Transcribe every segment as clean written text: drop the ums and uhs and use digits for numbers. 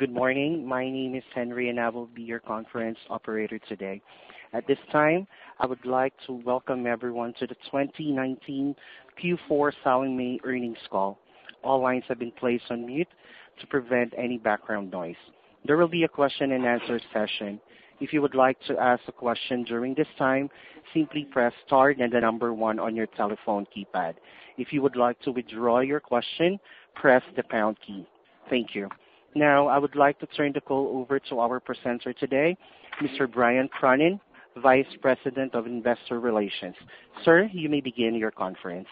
Good morning. My name is Henry, and I will be your conference operator today. At this time, I would like to welcome everyone to the 2019 Q4 Sallie Mae earnings call. All lines have been placed on mute to prevent any background noise. There will be a question and answer session. If you would like to ask a question during this time, simply press star and the number 1 on your telephone keypad. If you would like to withdraw your question, press the pound key. Thank you. Now, I would like to turn the call over to our presenter today, Mr. Brian Cronin, Vice President of Investor Relations. Sir, you may begin your conference.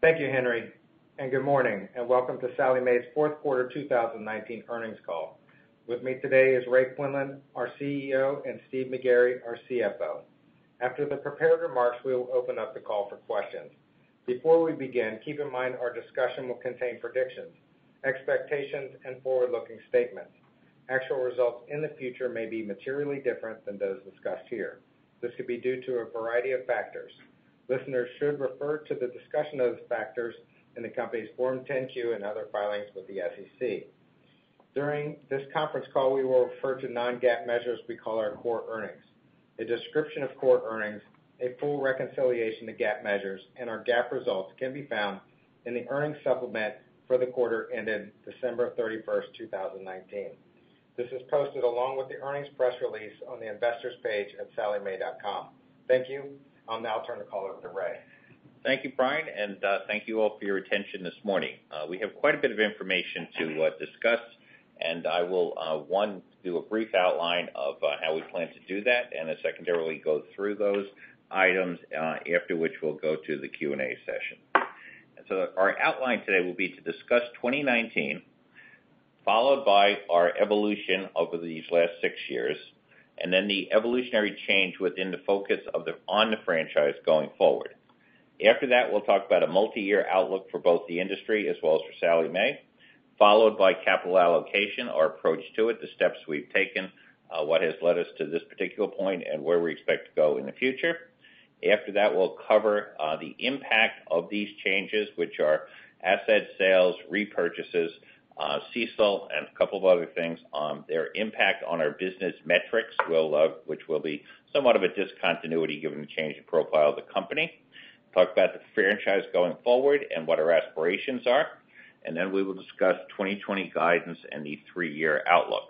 Thank you, Henry, and good morning, and welcome to Sallie Mae's fourth quarter 2019 earnings call. With me today is Ray Quinlan, our CEO, and Steve McGarry, our CFO. After the prepared remarks, we will open up the call for questions. Before we begin, keep in mind our discussion will contain predictions, expectations, and forward-looking statements. Actual results in the future may be materially different than those discussed here. This could be due to a variety of factors. Listeners should refer to the discussion of those factors in the company's Form 10-Q and other filings with the SEC. During this conference call, we will refer to non-GAAP measures we call our core earnings. A description of core earnings, a full reconciliation to GAAP measures, and our GAAP results can be found in the earnings supplement for the quarter ended December 31st, 2019. This is posted along with the earnings press release on the investors page at SallieMae.com. Thank you. I'll now turn the call over to Ray. Thank you, Brian, and thank you all for your attention this morning. We have quite a bit of information to discuss, and I will, do a brief outline of how we plan to do that, and secondarily go through those items, after which we'll go to the Q&A session. And so our outline today will be to discuss 2019, followed by our evolution over these last 6 years, and then the evolutionary change within the focus on the franchise going forward. After that, we'll talk about a multi-year outlook for both the industry as well as for Sallie Mae, followed by capital allocation, our approach to it, the steps we've taken, what has led us to this particular point, and where we expect to go in the future. After that, we'll cover the impact of these changes, which are asset sales, repurchases, CECL, and a couple of other things, their impact on our business metrics, which will be somewhat of a discontinuity given the change in profile of the company. Talk about the franchise going forward and what our aspirations are, and then we will discuss 2020 guidance and the 3-year outlook.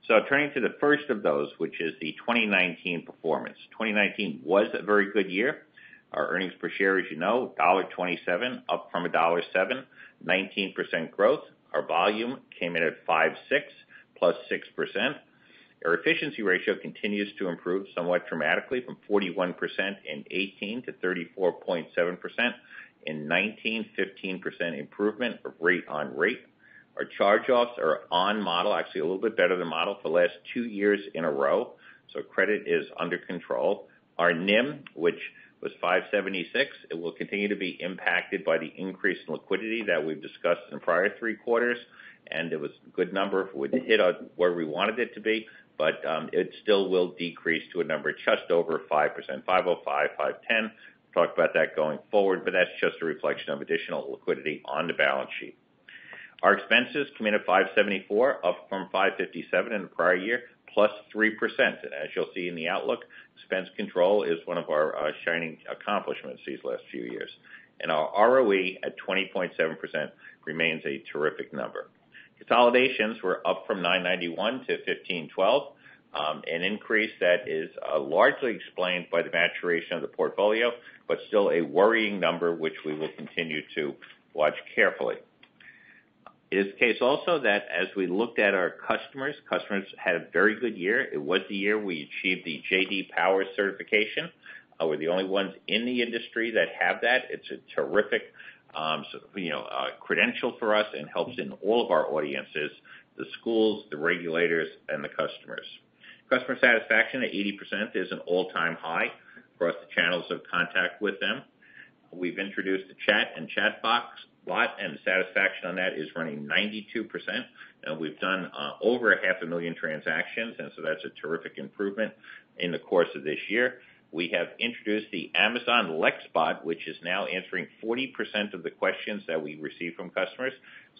So turning to the first of those, which is the 2019 performance. 2019 was a very good year. Our earnings per share, as you know, $1.27, up from $1.07, 19% growth. Our volume came in at 5.6, plus 6%. Our efficiency ratio continues to improve somewhat dramatically from 41% in 18 to 34.7%. In 19, 15% improvement of rate on rate. Our charge-offs are on model, actually a little bit better than model for the last 2 years in a row, so credit is under control. Our NIM, which was 5.76, it will continue to be impacted by the increase in liquidity that we've discussed in the prior 3 quarters, and it was a good number. It would hit where we wanted it to be, but it still will decrease to a number just over 5%, 5.05, 5.10. Talk about that going forward, but that's just a reflection of additional liquidity on the balance sheet. Our expenses come in at 574, up from 557 in the prior year, plus 3%. And as you'll see in the outlook, expense control is one of our shining accomplishments these last few years. And our ROE at 20.7% remains a terrific number. Consolidations were up from 991 to 1512. An increase that is largely explained by the maturation of the portfolio, but still a worrying number which we will continue to watch carefully. It is the case also that as we looked at our customers had a very good year. It was the year we achieved the J.D. Power certification. We're the only ones in the industry that have that. It's a terrific credential for us and helps in all of our audiences, the schools, the regulators, and the customers. Customer satisfaction at 80% is an all-time high across the channels of contact with them. We've introduced the chat and chat box bot, and the satisfaction on that is running 92%. And we've done over 500,000 transactions, and so that's a terrific improvement in the course of this year. we have introduced the Amazon LexBot, which is now answering 40% of the questions that we receive from customers.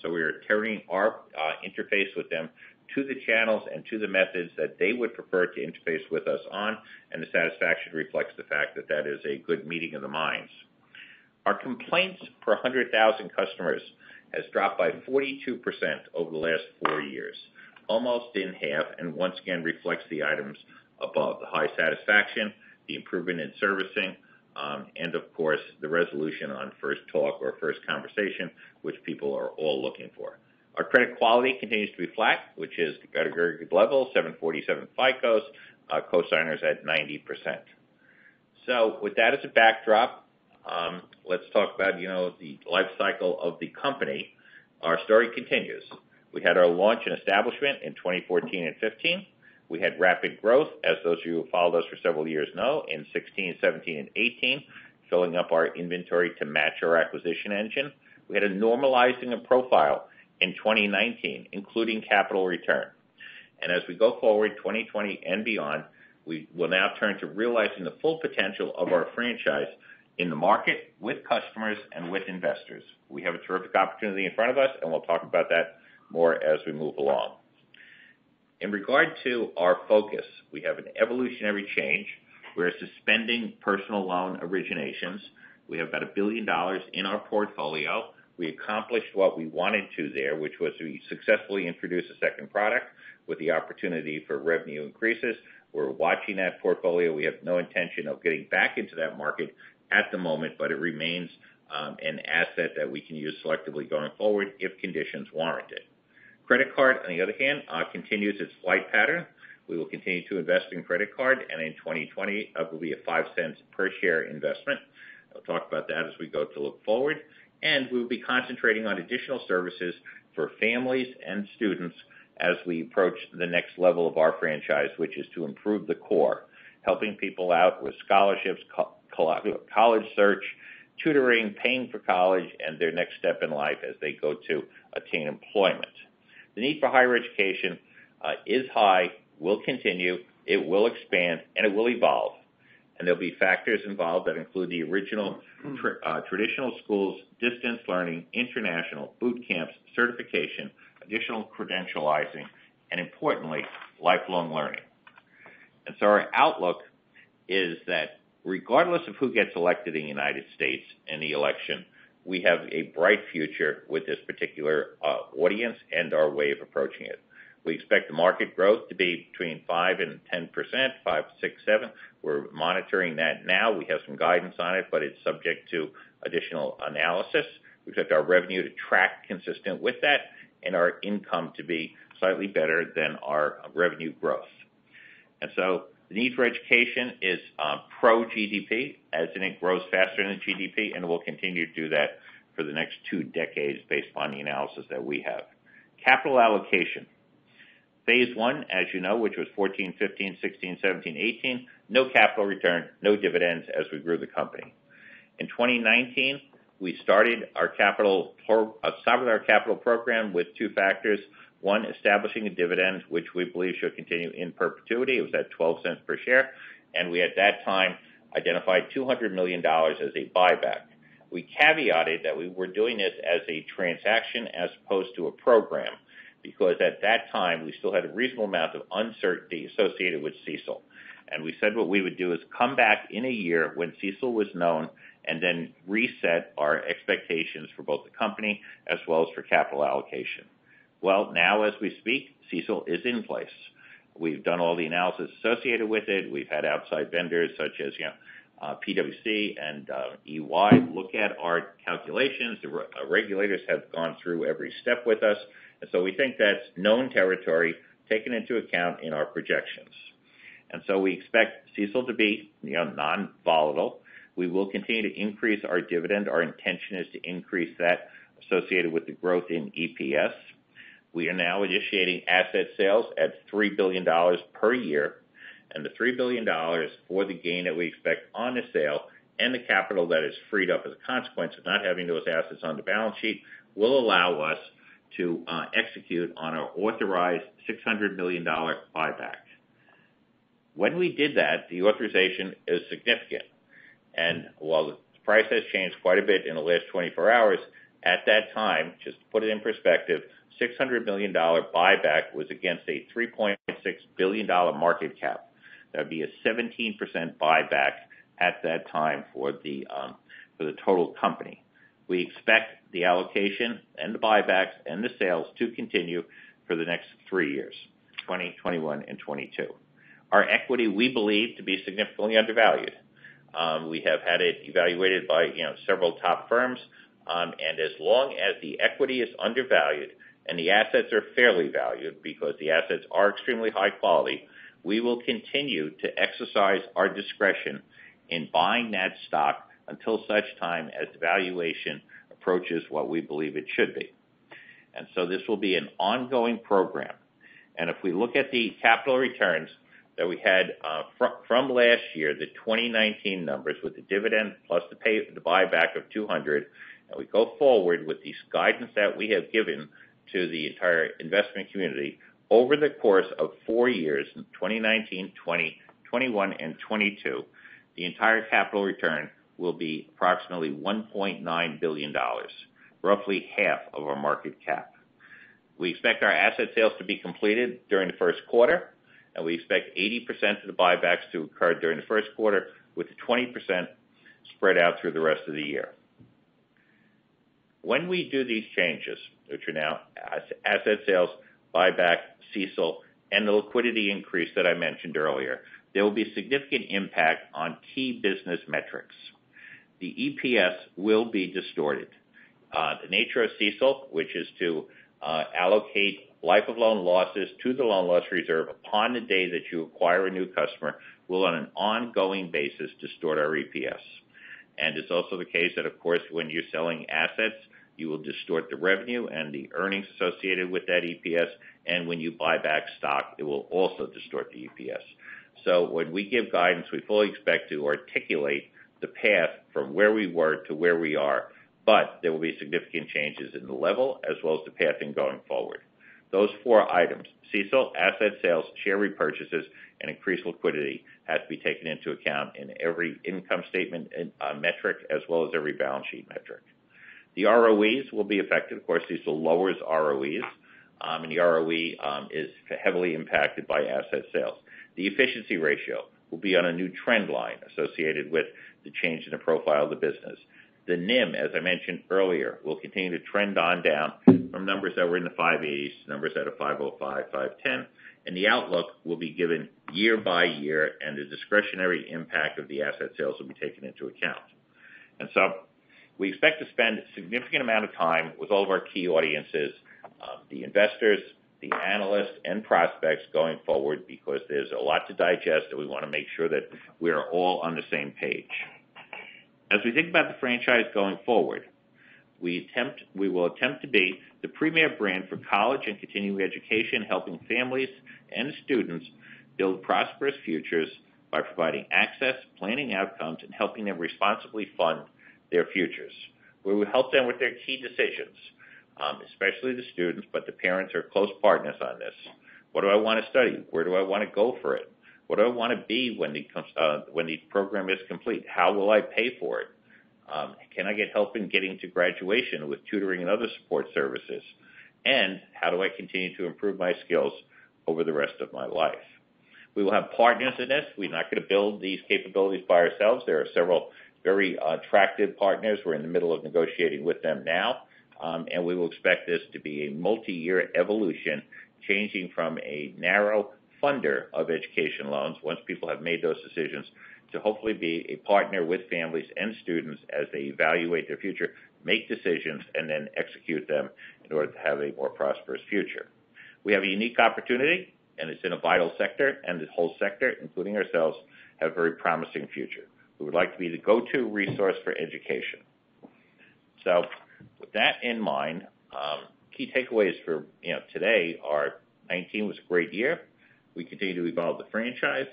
So we are turning our interface with them to the channels and to the methods that they would prefer to interface with us on, and the satisfaction reflects the fact that that is a good meeting of the minds. Our complaints per 100,000 customers has dropped by 42% over the last 4 years, almost in half, and once again reflects the items above: the high satisfaction, the improvement in servicing, and of course the resolution on first talk or first conversation, which people are all looking for. Our credit quality continues to be flat, which is at a very good level, 747 FICOs, co-signers at 90%. So with that as a backdrop, let's talk about, the life cycle of the company. Our story continues. We had our launch and establishment in 2014 and 15. We had rapid growth, as those of you who followed us for several years know, in 16, 17, and 18, filling up our inventory to match our acquisition engine. We had a normalizing of profile in 2019, including capital return. And as we go forward, 2020 and beyond, we will now turn to realizing the full potential of our franchise in the market with customers and with investors. We have a terrific opportunity in front of us, and we'll talk about that more as we move along. In regard to our focus, we have an evolutionary change. We're suspending personal loan originations. We have about $1 billion in our portfolio. We accomplished what we wanted to there, which was to successfully introduce a second product with the opportunity for revenue increases. We're watching that portfolio. We have no intention of getting back into that market at the moment, but it remains an asset that we can use selectively going forward if conditions warrant it. Credit card, on the other hand, continues its flight pattern. We will continue to invest in credit card, and in 2020, it will be a 5 cents per share investment. I'll talk about that as we go to look forward. And we will be concentrating on additional services for families and students as we approach the next level of our franchise, which is to improve the core, helping people out with scholarships, college search, tutoring, paying for college, and their next step in life as they go to attain employment. The need for higher education is high, will continue, it will expand, and it will evolve. And there'll be factors involved that include the original traditional schools, distance learning, international, boot camps, certification, additional credentializing, and importantly, lifelong learning. And so our outlook is that regardless of who gets elected in the United States in the election, we have a bright future with this particular audience and our way of approaching it. We expect the market growth to be between 5 and 10%, 5, 6, 7. We're monitoring that now. We have some guidance on it, but it's subject to additional analysis. We expect our revenue to track consistent with that and our income to be slightly better than our revenue growth. And so the need for education is pro-GDP, as in it grows faster than GDP, and will continue to do that for the next 2 decades based upon the analysis that we have. Capital allocation. Phase 1, as you know, which was 14, 15, 16, 17, 18, no capital return, no dividends as we grew the company. In 2019, we started our capital program with 2 factors. One, establishing a dividend, which we believe should continue in perpetuity. It was at 12 cents per share, and we at that time identified $200 million as a buyback. We caveated that we were doing this as a transaction as opposed to a program, because at that time we still had a reasonable amount of uncertainty associated with CECL. And we said what we would do is come back in a year when CECL was known and then reset our expectations for both the company as well as for capital allocation. Well, now as we speak, CECL is in place. We've done all the analysis associated with it. We've had outside vendors such as PwC and EY look at our calculations. The regulators have gone through every step with us. And so we think that's known territory taken into account in our projections. And so we expect CECL to be non-volatile. We will continue to increase our dividend. Our intention is to increase that associated with the growth in EPS. We are now initiating asset sales at $3 billion per year. And the $3 billion for the gain that we expect on the sale and the capital that is freed up as a consequence of not having those assets on the balance sheet will allow us to execute on our authorized $600 million buyback. When we did that, the authorization is significant. And while the price has changed quite a bit in the last 24 hours, at that time, just to put it in perspective, $600 million buyback was against a $3.6 billion market cap. That would be a 17% buyback at that time for the total company. We expect the allocation and the buybacks and the sales to continue for the next 3 years, 20, 21, and 22. Our equity, we believe, to be significantly undervalued. We have had it evaluated by several top firms, and as long as the equity is undervalued and the assets are fairly valued, because the assets are extremely high quality, we will continue to exercise our discretion in buying that stock until such time as the valuation approaches what we believe it should be. And so this will be an ongoing program. And if we look at the capital returns that we had from last year, the 2019 numbers with the dividend plus the buyback of $200, and we go forward with these guidance that we have given to the entire investment community over the course of 4 years, in 2019, 20, 21, and 22, the entire capital return will be approximately $1.9 billion, roughly half of our market cap. We expect our asset sales to be completed during the first quarter, and we expect 80% of the buybacks to occur during the first quarter, with 20% spread out through the rest of the year. When we do these changes, which are now asset sales, buyback, CECL, and the liquidity increase that I mentioned earlier, there will be a significant impact on key business metrics. The EPS will be distorted. The nature of CECL, which is to allocate life of loan losses to the loan loss reserve upon the day that you acquire a new customer, will on an ongoing basis distort our EPS. And it's also the case that, of course, when you're selling assets, you will distort the revenue and the earnings associated with that EPS. And when you buy back stock, it will also distort the EPS. So when we give guidance, we fully expect to articulate the path from where we were to where we are, but there will be significant changes in the level as well as the pathing going forward. Those 4 items, CECL, asset sales, share repurchases, and increased liquidity, has to be taken into account in every income statement metric as well as every balance sheet metric. The ROEs will be affected. Of course, CECL lowers ROEs, and the ROE is heavily impacted by asset sales. The efficiency ratio will be on a new trend line associated with the change in the profile of the business. The NIM, as I mentioned earlier, will continue to trend on down from numbers that were in the 580s to numbers that are 505, 510, and the outlook will be given year by year, and the discretionary impact of the asset sales will be taken into account. And so we expect to spend a significant amount of time with all of our key audiences, the investors, the analysts, and prospects going forward, because there's a lot to digest, and we want to make sure that we are all on the same page. As we think about the franchise going forward, we will attempt to be the premier brand for college and continuing education, helping families and students build prosperous futures by providing access, planning outcomes, and helping them responsibly fund their futures. We will help them with their key decisions, especially the students, but the parents are close partners on this. What do I want to study? Where do I want to go for it? What do I want to be when the program is complete? How will I pay for it? Can I get help in getting to graduation with tutoring and other support services? And how do I continue to improve my skills over the rest of my life? We will have partners in this. We're not going to build these capabilities by ourselves. There are several very attractive partners. We're in the middle of negotiating with them now, and we will expect this to be a multi-year evolution, changing from a narrow funder of education loans, once people have made those decisions, to hopefully be a partner with families and students as they evaluate their future, make decisions, and then execute them in order to have a more prosperous future. We have a unique opportunity, and it's in a vital sector, and the whole sector, including ourselves, have a very promising future. We would like to be the go-to resource for education. So with that in mind, key takeaways for today are 19 was a great year. We continue to evolve the franchise.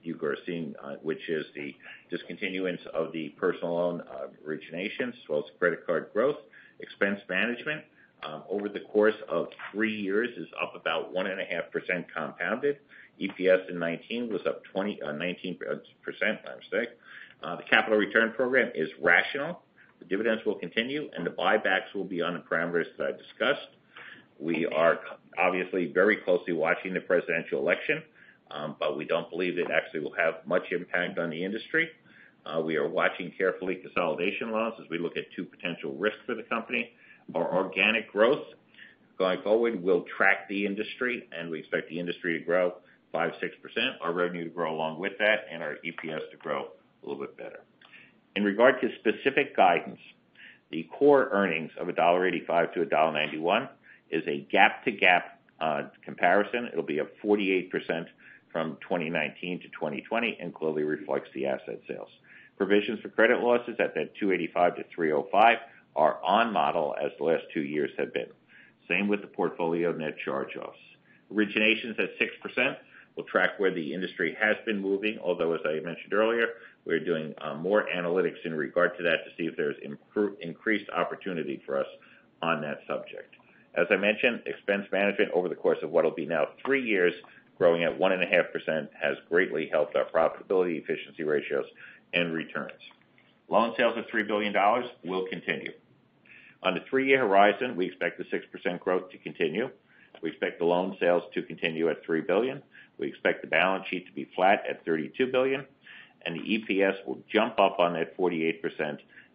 You are seeing, which is the discontinuance of the personal loan originations, as well as credit card growth. Expense management over the course of 3 years is up about 1.5% compounded. EPS in 19 was up 19%. My mistake. The capital return program is rational. The dividends will continue, and the buybacks will be on the parameters that I discussed. We are obviously very closely watching the presidential election, but we don't believe it actually will have much impact on the industry. We are watching carefully consolidation loans as we look at two potential risks for the company. Our organic growth going forward will track the industry, and we expect the industry to grow 5-6%, our revenue to grow along with that, and our EPS to grow a little bit better. In regard to specific guidance, the core earnings of $1.85 to $1.91 is a GAAP-to-GAAP comparison. It'll be up 48% from 2019 to 2020 and clearly reflects the asset sales. Provisions for credit losses at that 285 to 305 are on model as the last 2 years have been. Same with the portfolio net charge-offs. Originations at 6% will track where the industry has been moving, although as I mentioned earlier, we're doing more analytics in regard to that to see if there's increased opportunity for us on that subject. As I mentioned, expense management over the course of what will be now 3 years, growing at 1.5%, has greatly helped our profitability, efficiency ratios, and returns. Loan sales of $3 billion will continue. On the 3-year horizon, we expect the 6% growth to continue. We expect the loan sales to continue at $3 billion. We expect the balance sheet to be flat at $32 billion, and the EPS will jump up on that 48%,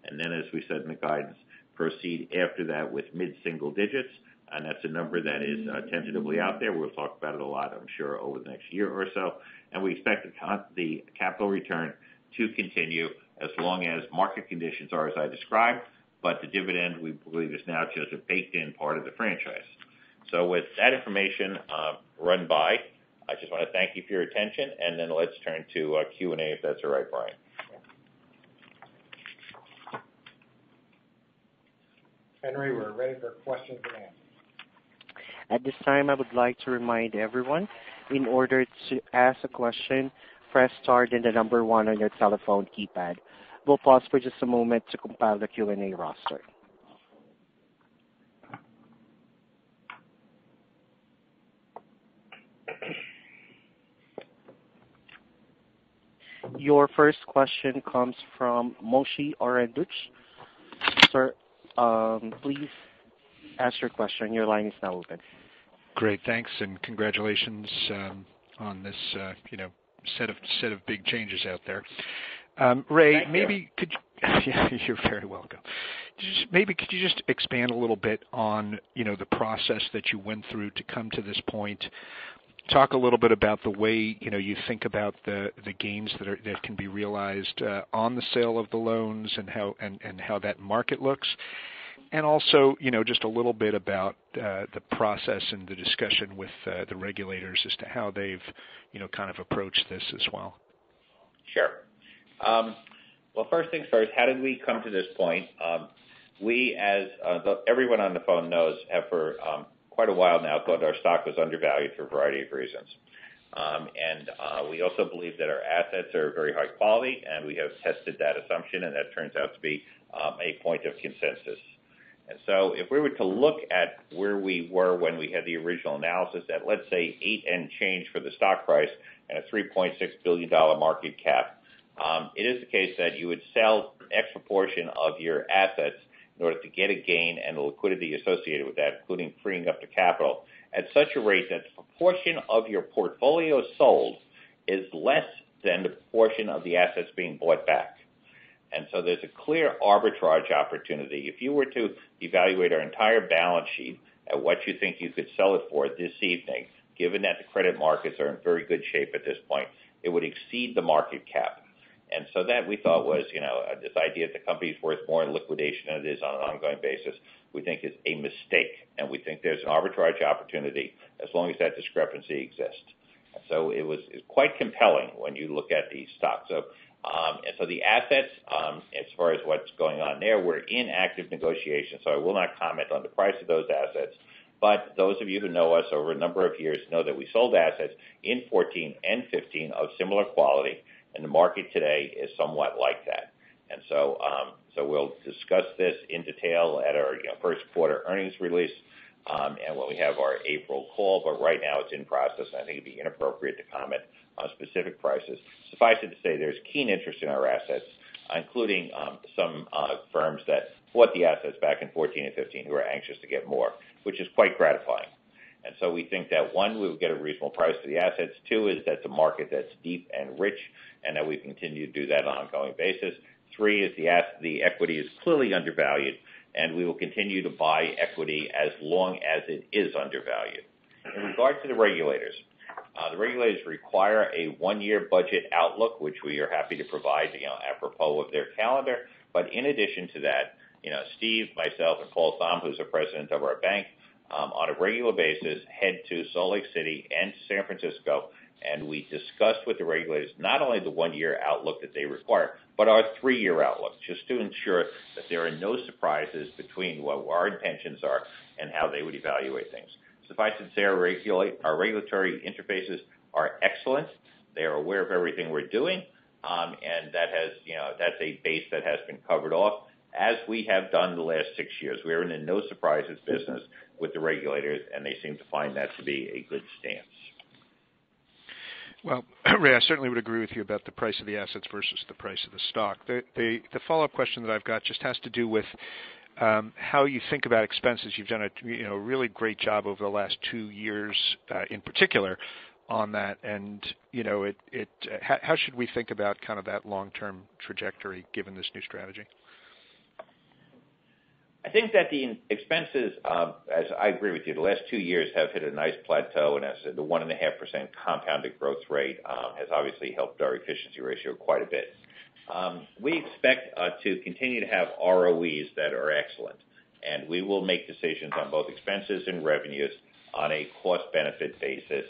and then, as we said in the guidance, proceed after that with mid-single digits, and that's a number that is tentatively out there. We'll talk about it a lot, I'm sure, over the next year or so, and we expect the capital return to continue as long as market conditions are as I described, but the dividend, we believe, is now just a baked-in part of the franchise. So with that information run by, I just want to thank you for your attention, and then let's turn to Q&A if that's all right, Brian. Henry, we're ready for questions and answers. At this time, I would like to remind everyone, in order to ask a question, press star then the number 1 on your telephone keypad. We'll pause for just a moment to compile the Q&A roster. Your first question comes from Moshe Orenbuch. Sir, please ask your question. Your line is now open. Great, thanks, and congratulations on this, set of big changes out there. Ray, maybe could you, you're very welcome. Could you just expand a little bit on, the process that you went through to come to this point? Talk a little bit about the way, you think about the gains that can be realized on the sale of the loans and how that market looks. And also, just a little bit about the process and the discussion with the regulators as to how they've, kind of approached this as well. Sure. Well, first things first, how did we come to this point? We, as everyone on the phone knows, have for quite a while now thought our stock was undervalued for a variety of reasons. And we also believe that our assets are very high quality, and we have tested that assumption, and that turns out to be a point of consensus. And so if we were to look at where we were when we had the original analysis at, let's say, 8 and change for the stock price and a $3.6 billion market cap, it is the case that you would sell an extra portion of your assets in order to get a gain and the liquidity associated with that, including freeing up the capital, at such a rate that the proportion of your portfolio sold is less than the proportion of the assets being bought back. And so there's a clear arbitrage opportunity. If you were to evaluate our entire balance sheet at what you think you could sell it for this evening, given that the credit markets are in very good shape at this point, it would exceed the market cap. And so that we thought was, this idea that the company's worth more in liquidation than it is on an ongoing basis, we think is a mistake. And we think there's an arbitrage opportunity as long as that discrepancy exists. So it was quite compelling when you look at the stock. And so the assets, as far as what's going on there, we're in active negotiation, so I will not comment on the price of those assets. But those of you who know us over a number of years know that we sold assets in 14 and 15 of similar quality, and the market today is somewhat like that. And so we'll discuss this in detail at our first quarter earnings release. and when we have our April call, but right now it's in process, and I think it'd be inappropriate to comment on specific prices. Suffice it to say there's keen interest in our assets, including some firms that bought the assets back in 14 and 15 who are anxious to get more, which is quite gratifying. And so we think that, one, we will get a reasonable price for the assets. Two is that's a market that's deep and rich, and that we continue to do that on an ongoing basis. Three is the equity is clearly undervalued, and we will continue to buy equity as long as it is undervalued. In regard to the regulators require a one-year budget outlook, which we are happy to provide, apropos of their calendar. But in addition to that, Steve, myself, and Paul Thom, who's the president of our bank, on a regular basis head to Salt Lake City and San Francisco, and we discuss with the regulators not only the one-year outlook that they require, but our three-year outlook, just to ensure that there are no surprises between what our intentions are and how they would evaluate things. Suffice it to say, our regulatory interfaces are excellent. They are aware of everything we're doing, and that's a base that has been covered off, as we have done the last 6 years. We're in a no surprises business with the regulators, and they seem to find that to be a good stance. Well, Ray, I certainly would agree with you about the price of the assets versus the price of the stock. The follow-up question that I've got just has to do with how you think about expenses. You've done a really great job over the last 2 years, in particular, on that. And how should we think about kind of that long-term trajectory given this new strategy? I think that the expenses, as I agree with you, the last 2 years have hit a nice plateau, and as I said, the 1.5% compounded growth rate has obviously helped our efficiency ratio quite a bit. We expect to continue to have ROEs that are excellent, and we will make decisions on both expenses and revenues on a cost-benefit basis.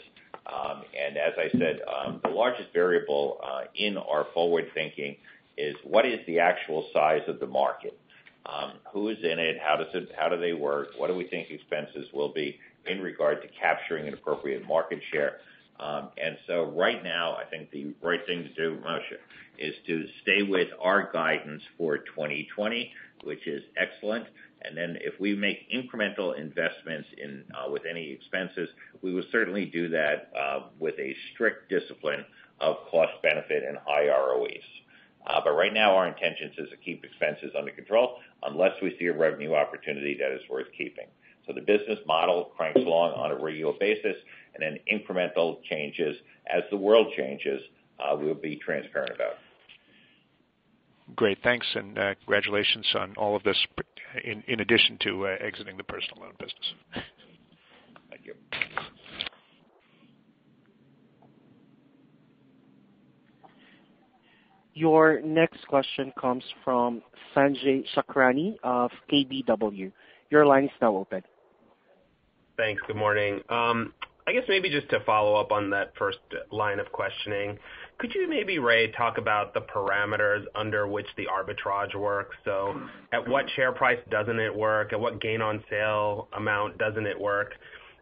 And as I said, the largest variable in our forward thinking is what is the actual size of the market? Who is in it? How do they work? What do we think expenses will be in regard to capturing an appropriate market share? And so right now, I think the right thing to do, Moshe, is to stay with our guidance for 2020, which is excellent. And then if we make incremental investments in with any expenses, we will certainly do that with a strict discipline of cost benefit and high ROEs. But right now, our intentions is to keep expenses under control unless we see a revenue opportunity that is worth keeping. So the business model cranks along on a regular basis, and then incremental changes as the world changes, we'll be transparent about. Great, thanks, and congratulations on all of this, in addition to exiting the personal loan business. Thank you. Your next question comes from Sanjay Sakhrani of KBW. Your line is now open. Thanks. Good morning. I guess maybe just to follow up on that first line of questioning, could you maybe, Ray, talk about the parameters under which the arbitrage works? So at what share price doesn't it work? At what gain on sale amount doesn't it work?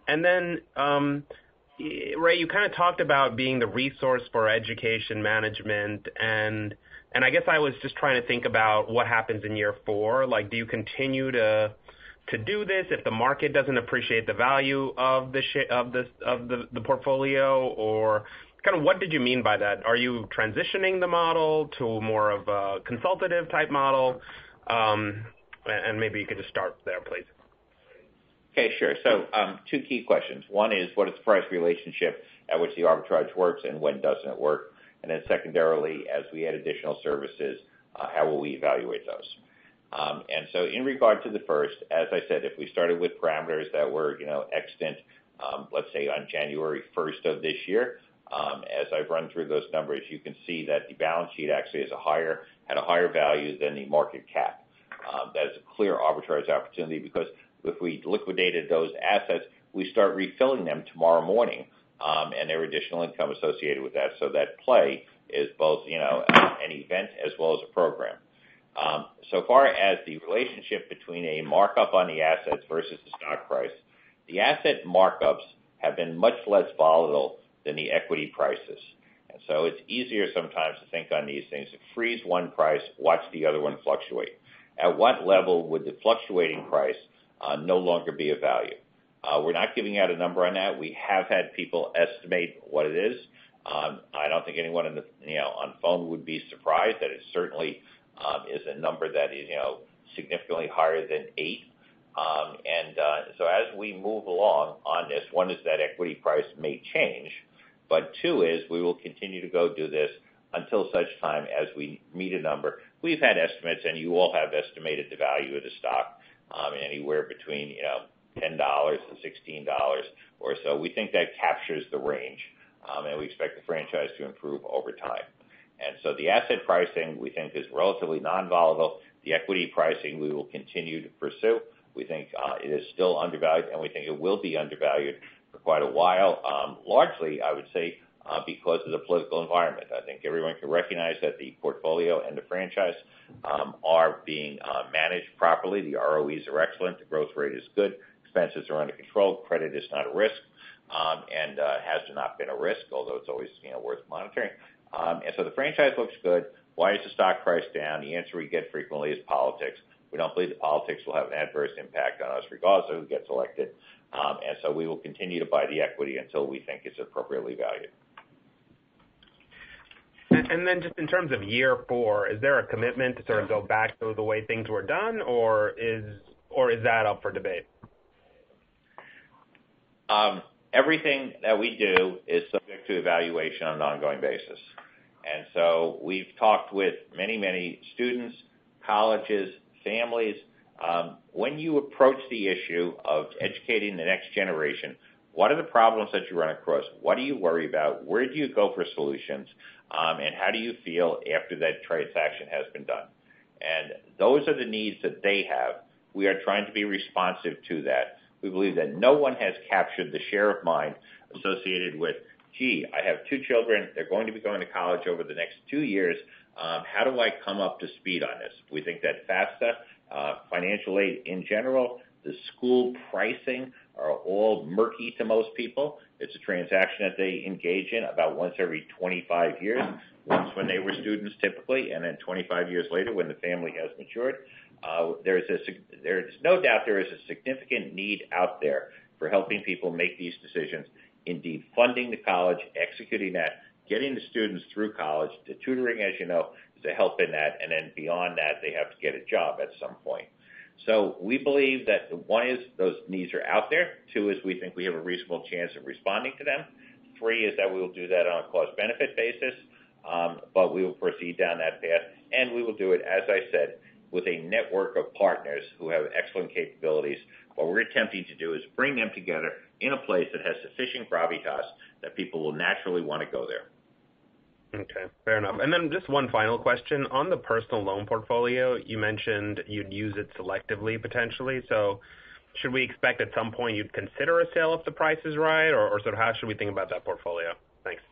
And then, Ray, you kind of talked about being the resource for education management, and I guess I was just trying to think about what happens in year 4. Like, do you continue to do this if the market doesn't appreciate the value of the portfolio, or kind of what did you mean by that? Are you transitioning the model to more of a consultative type model? And maybe you could just start there, please. Okay, sure. So 2 key questions. One is, what is the price relationship at which the arbitrage works, and when doesn't it work? And then secondarily, as we add additional services, how will we evaluate those? And so in regard to the first, as I said, if we started with parameters that were, extant, let's say on January 1st of this year, as I've run through those numbers, you can see that the balance sheet actually had a higher value than the market cap. That is a clear arbitrage opportunity, because if we liquidated those assets, we start refilling them tomorrow morning, and there are additional income associated with that. So that play is both, an event as well as a program. So far as the relationship between a markup on the assets versus the stock price, the asset markups have been much less volatile than the equity prices. And so it's easier sometimes to think on these things. Freeze one price, watch the other one fluctuate. At what level would the fluctuating price no longer be of value? We're not giving out a number on that. We have had people estimate what it is. I don't think anyone on the phone would be surprised that it certainly is a number that is significantly higher than 8. So as we move along on this, one is that equity price may change, but 2 is we will continue to go do this until such time as we meet a number. We've had estimates, and you all have estimated the value of the stock anywhere between $10 and $16 or so. We think that captures the range, and we expect the franchise to improve over time. And so the asset pricing we think is relatively non-volatile. The equity pricing we will continue to pursue. We think it is still undervalued, and we think it will be undervalued for quite a while, largely, I would say, because of the political environment. I think everyone can recognize that the portfolio and the franchise are being managed properly. The ROEs are excellent. The growth rate is good. Expenses are under control. Credit is not a risk, and has not been a risk, although it's always worth monitoring. And so the franchise looks good. Why is the stock price down? The answer we get frequently is politics. We don't believe that politics will have an adverse impact on us regardless of who gets elected. And so we will continue to buy the equity until we think it's appropriately valued. And then just in terms of year 4, is there a commitment to sort of go back to the way things were done, or is that up for debate? Everything that we do is subject to evaluation on an ongoing basis. And so we've talked with many, many students, colleges, families. When you approach the issue of educating the next generation, what are the problems that you run across? What do you worry about? Where do you go for solutions? And how do you feel after that transaction has been done? And those are the needs that they have. We are trying to be responsive to that. We believe that no one has captured the share of mind associated with, gee, I have 2 children. They're going to be going to college over the next 2 years. How do I come up to speed on this? We think that FAFSA, financial aid in general, the school pricing are all murky to most people. It's a transaction that they engage in about once every 25 years, once when they were students typically, and then 25 years later when the family has matured. There's no doubt there is a significant need out there for helping people make these decisions. Indeed, funding the college, executing that, getting the students through college, the tutoring, as you know, is a help in that, and then beyond that, they have to get a job at some point. So we believe that 1 is those needs are out there. 2 is we think we have a reasonable chance of responding to them. 3 is that we will do that on a cost-benefit basis, but we will proceed down that path, and we will do it, as I said, with a network of partners who have excellent capabilities. What we're attempting to do is bring them together in a place that has sufficient gravitas that people will naturally want to go there. Okay, fair enough. And then just one final question. On the personal loan portfolio, you mentioned you'd use it selectively potentially. So should we expect at some point you'd consider a sale if the price is right, or sort of how should we think about that portfolio? Thanks.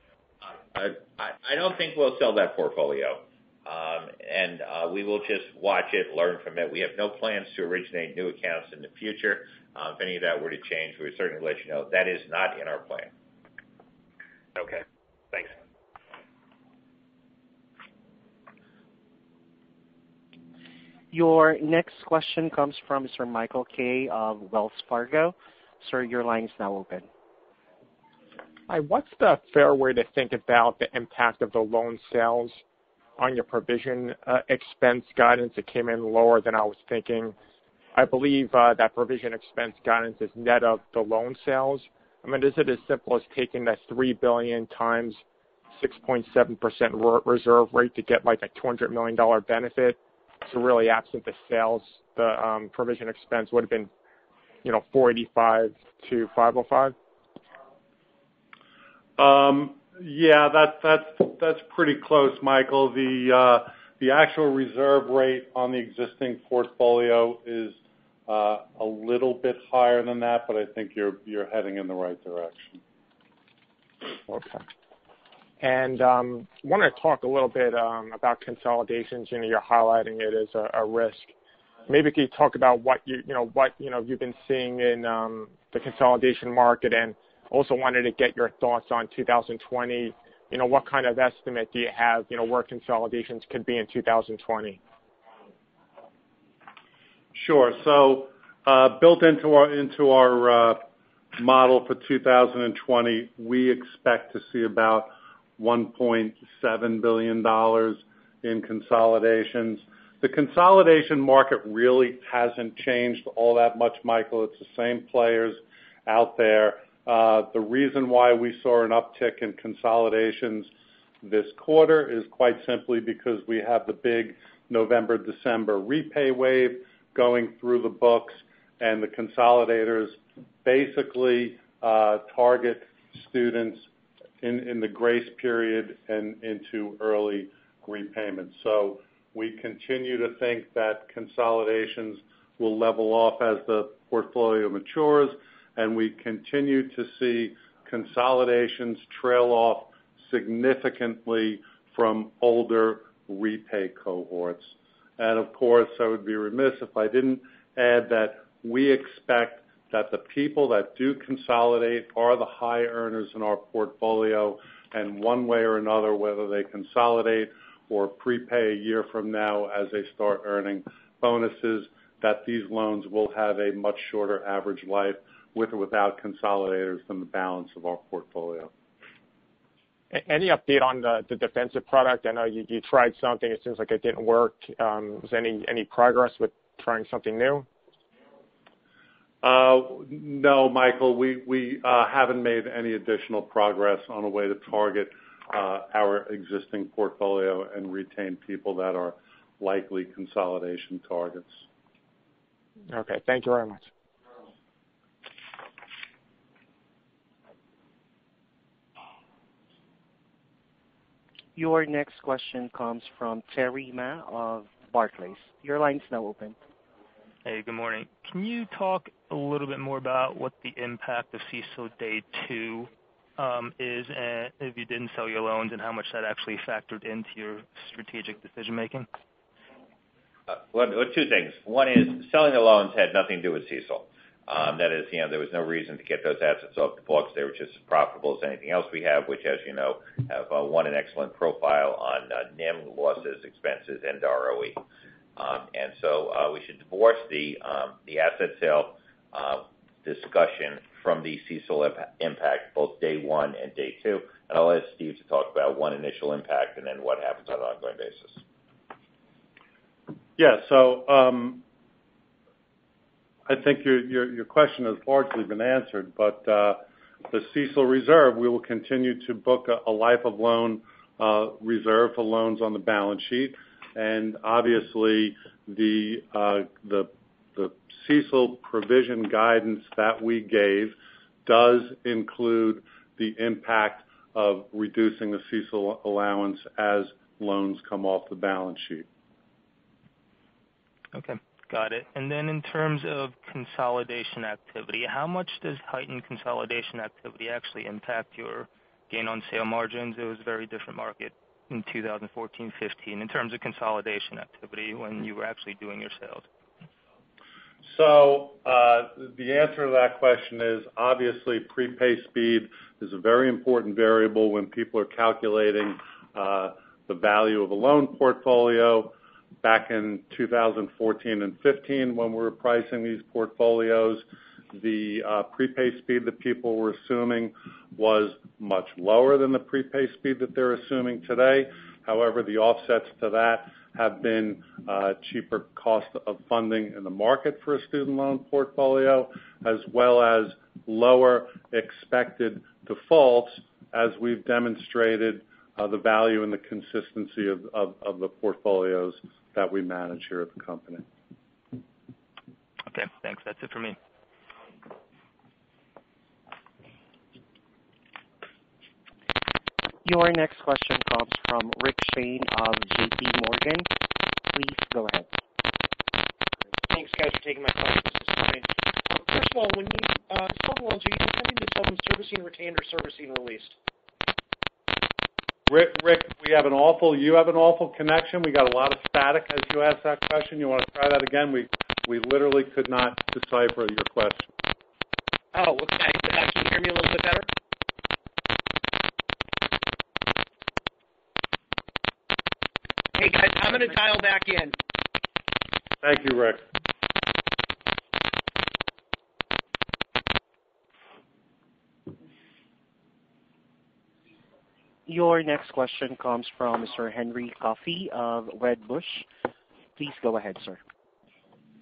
I don't think we'll sell that portfolio. And we will just watch it, learn from it. We have no plans to originate new accounts in the future. If any of that were to change, we would certainly let you know. That is not in our plan. Okay, thanks. Your next question comes from Mr. Michael Kay of Wells Fargo. Sir, your line is now open. Hi, what's the fair way to think about the impact of the loan sales on your provision expense guidance? It came in lower than I was thinking. I believe that provision expense guidance is net of the loan sales. I mean, is it as simple as taking that $3 billion times 6.7% reserve rate to get like a $200 million benefit? So really, absent the sales, the provision expense would have been, 485 to 505. Yeah, that's pretty close, Michael. The actual reserve rate on the existing portfolio is a little bit higher than that, but I think you're heading in the right direction. Okay. And want to talk a little bit about consolidations. You're highlighting it as a risk. Maybe can you talk about what you've been seeing in the consolidation market, and also wanted to get your thoughts on 2020. What kind of estimate do you have, where consolidations could be in 2020? Sure. So built into our model for 2020, we expect to see about $1.7 billion in consolidations. The consolidation market really hasn't changed all that much, Michael. It's the same players out there. The reason why we saw an uptick in consolidations this quarter is quite simply because we have the big November, December repay wave going through the books, and the consolidators basically target students in the grace period and into early repayment. So we continue to think that consolidations will level off as the portfolio matures, and we continue to see consolidations trail off significantly from older repay cohorts. And of course, I would be remiss if I didn't add that we expect that the people that do consolidate are the high earners in our portfolio, and one way or another, whether they consolidate or prepay a year from now as they start earning bonuses, that these loans will have a much shorter average life with or without consolidators than the balance of our portfolio. Any update on the defensive product? I know you tried something. It seems like it didn't work. Was any progress with trying something new? No, Michael. We haven't made any additional progress on a way to target our existing portfolio and retain people that are likely consolidation targets. Okay. Thank you very much. Your next question comes from Terry Ma of Barclays. Your line's now open. Hey, good morning. Can you talk a little bit more about what the impact of CECL Day 2 is, and if you didn't sell your loans, and how much that actually factored into your strategic decision-making? Well, two things. One is selling the loans had nothing to do with CECL. That is, there was no reason to get those assets off the books. They were just as profitable as anything else we have, which, as you know, have an excellent profile on NIM, losses, expenses, and ROE. And so we should divorce the asset sale discussion from the CECL impact, both day 1 and day 2. And I'll ask Steve to talk about one initial impact and then what happens on an ongoing basis. Yeah, so I think your question has largely been answered, but the CECL reserve, we will continue to book a life of loan reserve for loans on the balance sheet, and obviously the CECL provision guidance that we gave does include the impact of reducing the CECL allowance as loans come off the balance sheet. Okay, got it. And then in terms of consolidation activity, how much does heightened consolidation activity actually impact your gain on sale margins? It was a very different market in 2014-15 in terms of consolidation activity when you were actually doing your sales. So the answer to that question is obviously prepay speed is a very important variable when people are calculating the value of a loan portfolio. Back in 2014 and 15, when we were pricing these portfolios, the prepay speed that people were assuming was much lower than the prepay speed that they're assuming today. However, the offsets to that have been cheaper cost of funding in the market for a student loan portfolio, as well as lower expected defaults, as we've demonstrated the value and the consistency of the portfolios that we manage here at the company. Okay, thanks. That's it for me. Your next question comes from Rick Shane of J.P. Morgan. Please go ahead. Thanks, guys, for taking my questions this morning. First of all, when you sell loans, are you intending to sell them servicing retained or servicing released? Rick, you have an awful connection. We got a lot of static as you asked that question. You want to try that again? We literally could not decipher your question. Oh, okay. Can you hear me a little bit better? Hey, guys, I'm going to dial back in. Thank you, Rick. Your next question comes from Mr. Henry Coffey of Wedbush. Please go ahead, sir.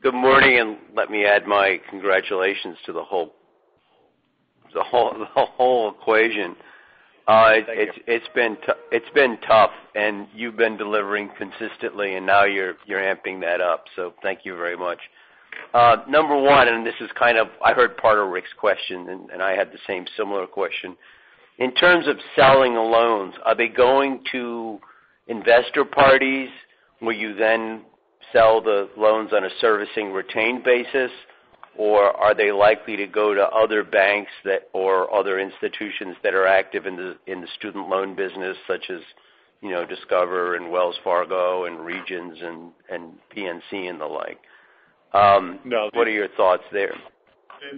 Good morning, and let me add my congratulations to the whole equation. It's been tough, and you've been delivering consistently, and now you're amping that up. So thank you very much. Number one, and this is I heard part of Rick's question, and I had the same similar question. In terms of selling the loans, are they going to investor parties where you then sell the loans on a servicing retained basis, or are they likely to go to other banks or other institutions that are active in the student loan business, such as Discover and Wells Fargo and Regions and PNC and the like? No. What are your thoughts there?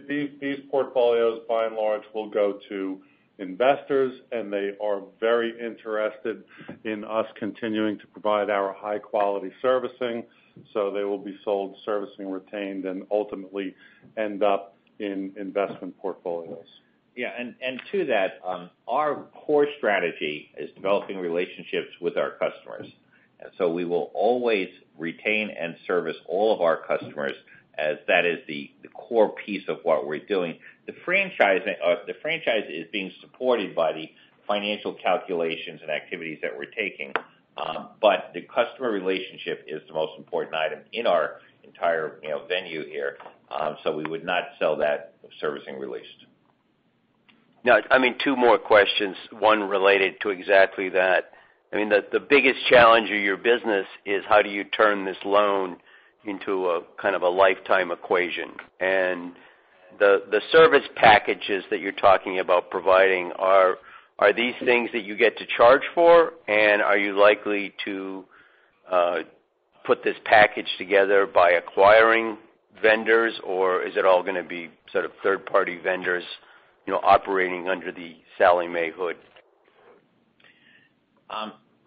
These portfolios, by and large, will go to investors, and they are very interested in us continuing to provide our high-quality servicing. So they will be sold servicing retained and ultimately end up in investment portfolios. Yeah, and to that, our core strategy is developing relationships with our customers. And so we will always retain and service all of our customers, as that is the core piece of what we're doing. The franchise is being supported by the financial calculations and activities that we're taking, but the customer relationship is the most important item in our entire venue here. So we would not sell that servicing released. Now, two more questions. One related to exactly that. The biggest challenge of your business is how do you turn this loan into a kind of a lifetime equation. And the service packages that you're talking about providing, are these things that you get to charge for, and are you likely to put this package together by acquiring vendors, or is it all going to be sort of third-party vendors operating under the Sallie Mae hood?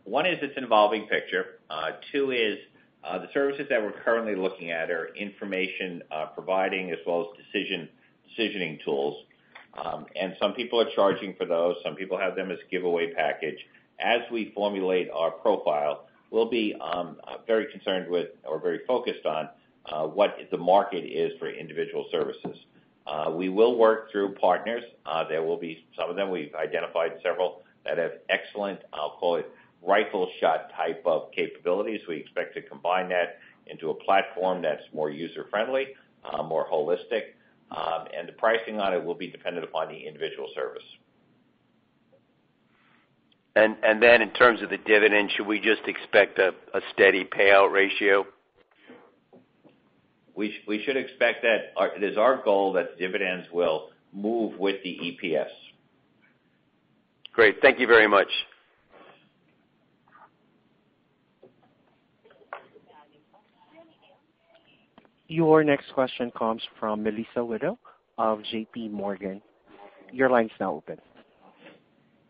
One is it's an evolving picture. Two is the services that we're currently looking at are information providing as well as decisioning tools. And some people are charging for those. Some people have them as giveaway package. As we formulate our profile, we'll be very concerned with or very focused on what the market is for individual services. We will work through partners. There will be some of them. We've identified several that have excellent, I'll call it, rifle shot type of capabilities. We expect to combine that into a platform that's more user-friendly, more holistic, and the pricing on it will be dependent upon the individual service. And then in terms of the dividend, should we just expect a steady payout ratio? We should expect that it is our goal that dividends will move with the EPS. Great. Thank you very much. Your next question comes from Melissa Widow of J.P. Morgan. Your line's now open.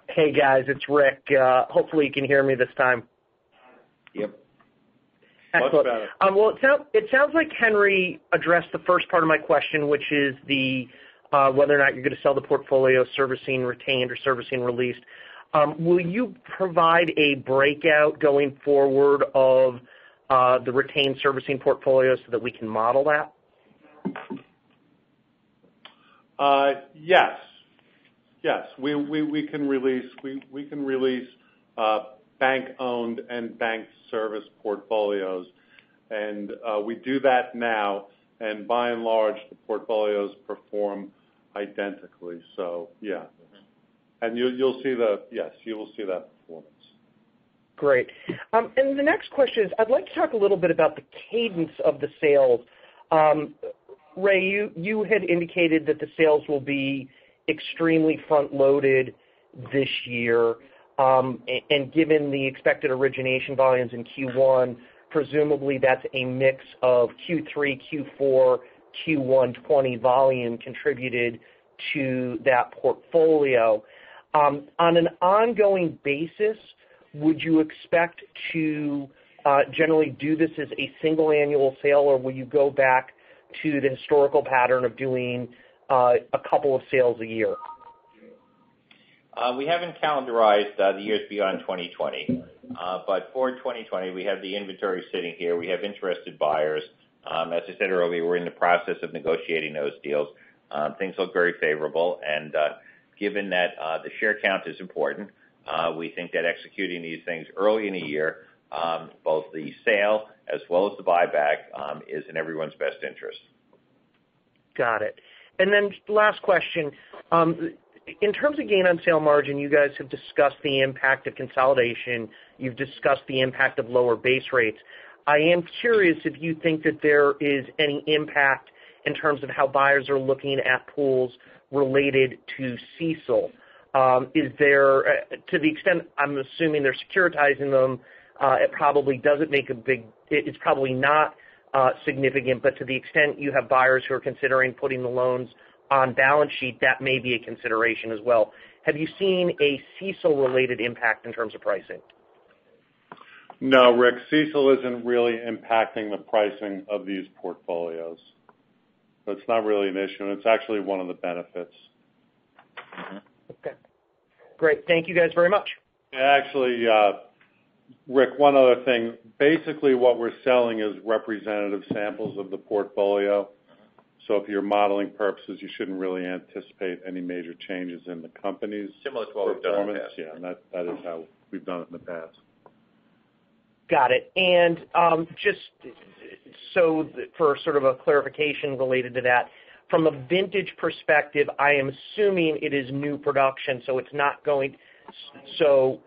Hey, guys, it's Rick. Hopefully you can hear me this time. Yep. Excellent. Much better. Well, it sounds like Henry addressed the first part of my question, which is the whether or not you're going to sell the portfolio servicing retained or servicing released. Will you provide a breakout going forward of the retained servicing portfolio so that we can model that? Yes. Yes, we can release bank-owned and bank-serviced portfolios, and we do that now. And by and large, the portfolios perform identically. So yeah, and you'll see you will see that performance. Great. And the next question is, I'd like to talk a little bit about the cadence of the sales. Ray, you had indicated that the sales will be extremely front-loaded this year, and given the expected origination volumes in Q1, presumably that's a mix of Q3, Q4, Q1 20 volume contributed to that portfolio. On an ongoing basis, would you expect to generally do this as a single annual sale, or will you go back to the historical pattern of doing a couple of sales a year? We haven't calendarized the years beyond 2020, but for 2020, we have the inventory sitting here. We have interested buyers. As I said earlier, we're in the process of negotiating those deals. Things look very favorable, and given that the share count is important, we think that executing these things early in the year, both the sale as well as the buyback, is in everyone's best interest. Got it. And then last question. In terms of gain on sale margin, you guys have discussed the impact of consolidation. You've discussed the impact of lower base rates. I am curious if you think that there is any impact in terms of how buyers are looking at pools related to CECL. Is there, to the extent I'm assuming they're securitizing them, it probably doesn't make it's probably not significant, but to the extent you have buyers who are considering putting the loans on balance sheet, that may be a consideration as well. Have you seen a CECL-related impact in terms of pricing? No, Rick, CECL isn't really impacting the pricing of these portfolios. So it's not really an issue, and it's actually one of the benefits. Mm-hmm. Okay. Great. Thank you guys very much. Actually, Rick, one other thing. Basically, what we're selling is representative samples of the portfolio. So if you're modeling purposes, you shouldn't really anticipate any major changes in the company's similar to what we've done in the past. Yeah, and that is how we've done it in the past. Got it. And just so for sort of a clarification related to that, from a vintage perspective, I am assuming it is new production, so it's not going. So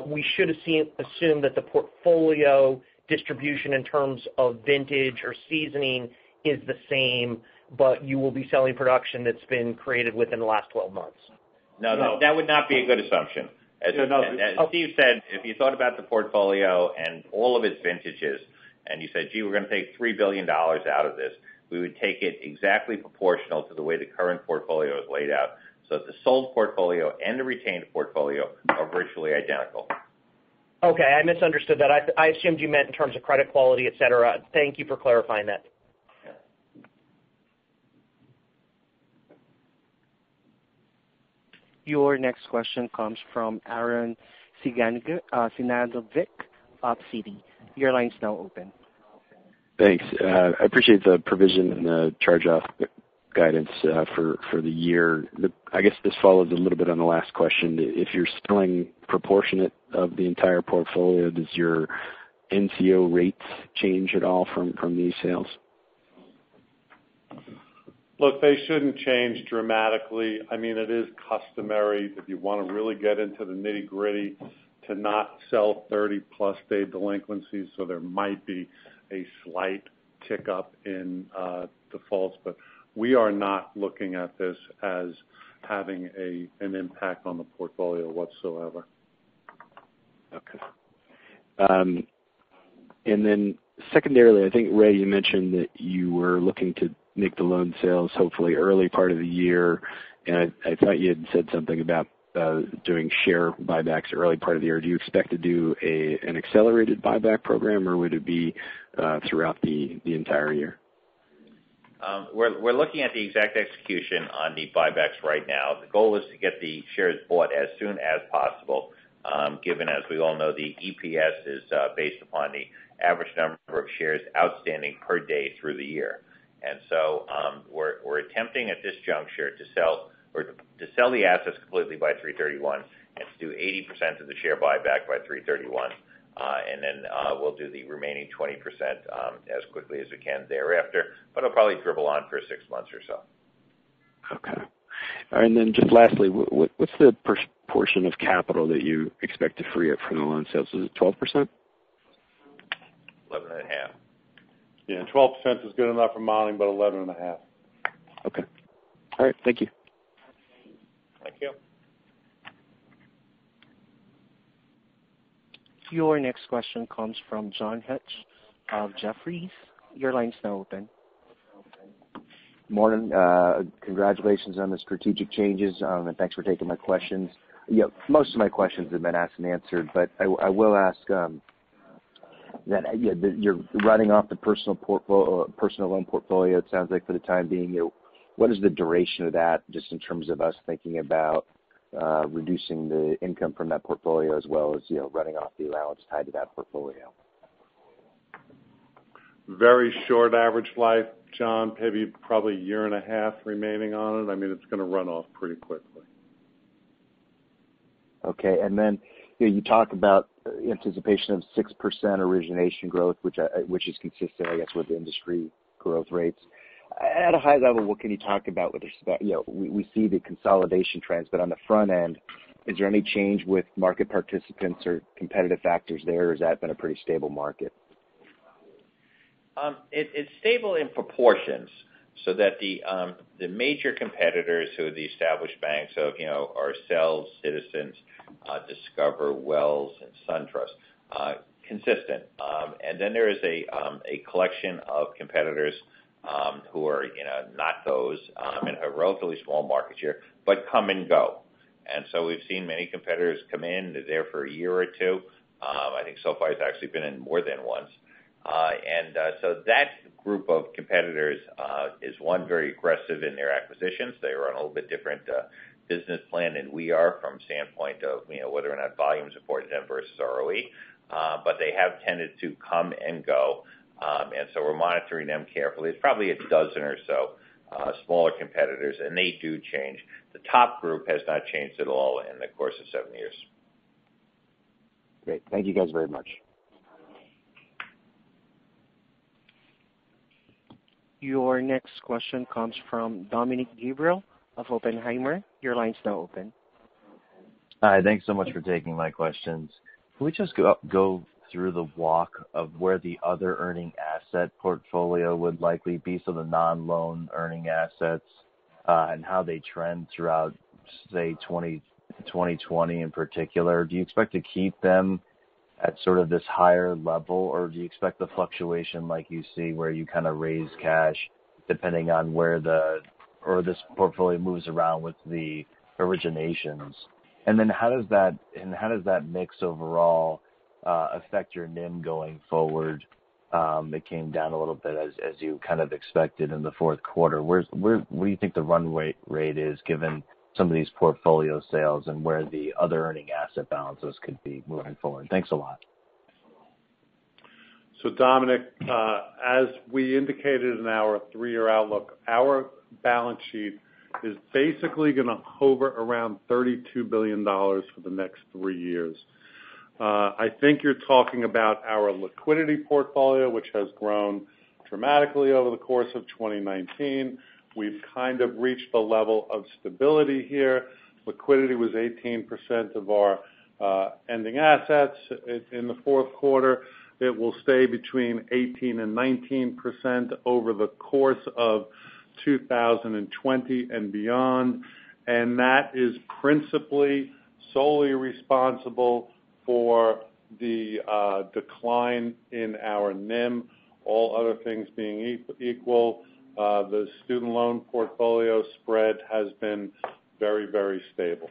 we should assume that the portfolio distribution in terms of vintage or seasoning is the same, but you will be selling production that's been created within the last 12 months. No, that would not be a good assumption. As Steve said, if you thought about the portfolio and all of its vintages, and you said, gee, we're going to take $3 billion out of this, we would take it exactly proportional to the way the current portfolio is laid out, so that the sold portfolio and the retained portfolio are virtually identical. Okay, I misunderstood that. I assumed you meant in terms of credit quality, et cetera. Thank you for clarifying that. Your next question comes from Aaron Sinanovic of Citi. Your line's now open. Thanks. I appreciate the provision and the charge-off guidance for the year. I guess this follows a little bit on the last question. If you're selling proportionate of the entire portfolio, does your NCO rates change at all from these sales? Look, they shouldn't change dramatically. I mean, it is customary, if you want to really get into the nitty-gritty, to not sell 30-plus day delinquencies, so there might be a slight tick up in defaults, but we are not looking at this as having an impact on the portfolio whatsoever. Okay. And then secondarily, I think, Ray, you mentioned that you were looking to make the loan sales hopefully early part of the year, and I thought you had said something about doing share buybacks early part of the year. Do you expect to do an accelerated buyback program, or would it be throughout the entire year? We're looking at the exact execution on the buybacks right now. The goal is to get the shares bought as soon as possible, given, as we all know, the EPS is based upon the average number of shares outstanding per day through the year. And so we're attempting at this juncture to sell the assets completely by 3/31 and to do 80% of the share buyback by 3/31. And then we'll do the remaining 20% as quickly as we can thereafter, but it'll probably dribble on for 6 months or so. Okay. And then just lastly, what's the portion of capital that you expect to free up from the loan sales? Is it 12%? 11.5%. Yeah, 12% is good enough for modeling, but 11.5%. Okay. All right. Thank you. Thank you. Your next question comes from John Hecht of Jefferies. Your line's now open. Morning. Congratulations on the strategic changes, and thanks for taking my questions. Yeah, most of my questions have been asked and answered, but I will ask that you're running off the personal loan portfolio. It sounds like for the time being, what is the duration of that, just in terms of us thinking about reducing the income from that portfolio as well as, running off the allowance tied to that portfolio? Very short average life, John, maybe probably a year and a half remaining on it. I mean, it's going to run off pretty quickly. Okay, and then you talk about anticipation of 6% origination growth, which is consistent, I guess, with industry growth rates. At a high level, what can you talk about with respect? We see the consolidation trends, but on the front end, is there any change with market participants or competitive factors there, or has that been a pretty stable market? It's stable in proportions, so that the major competitors, who are the established banks of ourselves, Citizens, Discover, Wells, and SunTrust, consistent. And then there is a collection of competitors who are not those and have relatively small market share, but come and go. And so we've seen many competitors come in. They're there for a year or two. I think SoFi has actually been in more than once. So that group of competitors is one, very aggressive in their acquisitions. They are on a little bit different business plan than we are from standpoint of whether or not volume is important to them versus ROE. But they have tended to come and go, and so we're monitoring them carefully. It's probably a dozen or so smaller competitors, and they do change. The top group has not changed at all in the course of 7 years. Great. Thank you guys very much. Your next question comes from Dominic Gabriel of Oppenheimer. Your line's now open. Hi, thanks so much for taking my questions. Can we just go through the walk of where the other earning asset portfolio would likely be, so the non-loan earning assets, and how they trend throughout, say, 2020 in particular? Do you expect to keep them at sort of this higher level, or do you expect the fluctuation like you see where you kind of raise cash depending on where this portfolio moves around with the originations? And then how does that mix overall affect your NIM going forward? It came down a little bit as you kind of expected in the fourth quarter. Where do you think the run rate is given some of these portfolio sales and where the other earning asset balances could be moving forward? Thanks a lot. So Dominic, as we indicated in our 3-year outlook, our balance sheet is basically going to hover around $32 billion for the next 3 years. I think you're talking about our liquidity portfolio, which has grown dramatically over the course of 2019. We've kind of reached the level of stability here. Liquidity was 18% of our ending assets in the fourth quarter. It will stay between 18 and 19% over the course of 2020 and beyond, and that is principally solely responsible for the decline in our NIM. All other things being equal, the student loan portfolio spread has been very, very stable.